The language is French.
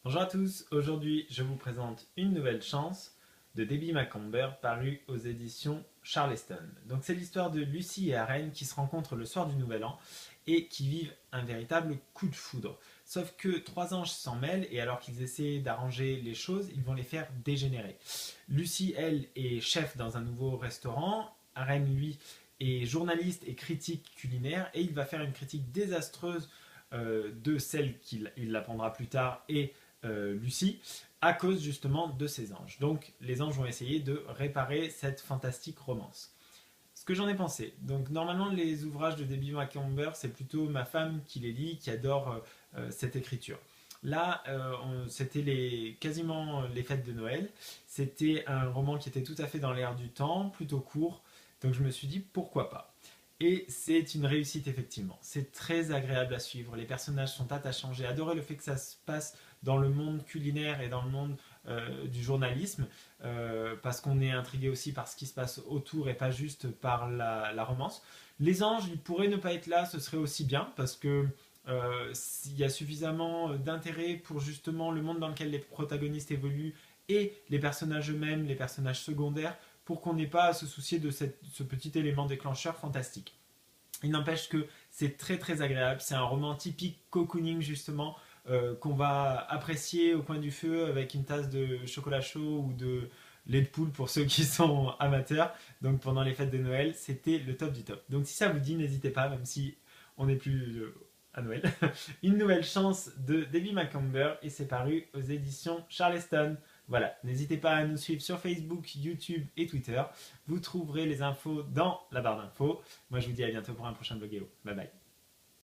Bonjour à tous, aujourd'hui je vous présente Une nouvelle chance de Debbie Macomber paru aux éditions Charleston. Donc c'est l'histoire de Lucie et Aren qui se rencontrent le soir du Nouvel An et qui vivent un véritable coup de foudre. Sauf que trois anges s'en mêlent et alors qu'ils essaient d'arranger les choses, ils vont les faire dégénérer. Lucie, elle, est chef dans un nouveau restaurant. Aren, lui, est journaliste et critique culinaire et il va faire une critique désastreuse de celle qu'il l'apprendra plus tard et Lucie, à cause justement de ces anges. Donc les anges vont essayer de réparer cette fantastique romance. Ce que j'en ai pensé. Donc normalement les ouvrages de Debbie Macomber, c'est plutôt ma femme qui les lit, qui adore cette écriture. Là, c'était quasiment les fêtes de Noël. C'était un roman qui était tout à fait dans l'air du temps, plutôt court. Donc je me suis dit pourquoi pas. Et c'est une réussite effectivement. C'est très agréable à suivre. Les personnages sont attachants. J'ai adoré le fait que ça se passe dans le monde culinaire et dans le monde du journalisme, parce qu'on est intrigué aussi par ce qui se passe autour et pas juste par la romance. Les anges, ils pourraient ne pas être là, ce serait aussi bien, parce que il y a suffisamment d'intérêt pour justement le monde dans lequel les protagonistes évoluent et les personnages eux-mêmes, les personnages secondaires, pour qu'on n'ait pas à se soucier de ce petit élément déclencheur fantastique. Il n'empêche que c'est très très agréable, c'est un roman typique cocooning justement, qu'on va apprécier au coin du feu avec une tasse de chocolat chaud ou de lait de poule pour ceux qui sont amateurs. Donc pendant les fêtes de Noël, c'était le top du top. Donc si ça vous dit, n'hésitez pas, même si on n'est plus à Noël. Une nouvelle chance de Debbie Macomber et c'est paru aux éditions Charleston. Voilà, n'hésitez pas à nous suivre sur Facebook, YouTube et Twitter. Vous trouverez les infos dans la barre d'infos. Moi je vous dis à bientôt pour un prochain bloguéo. Bye bye.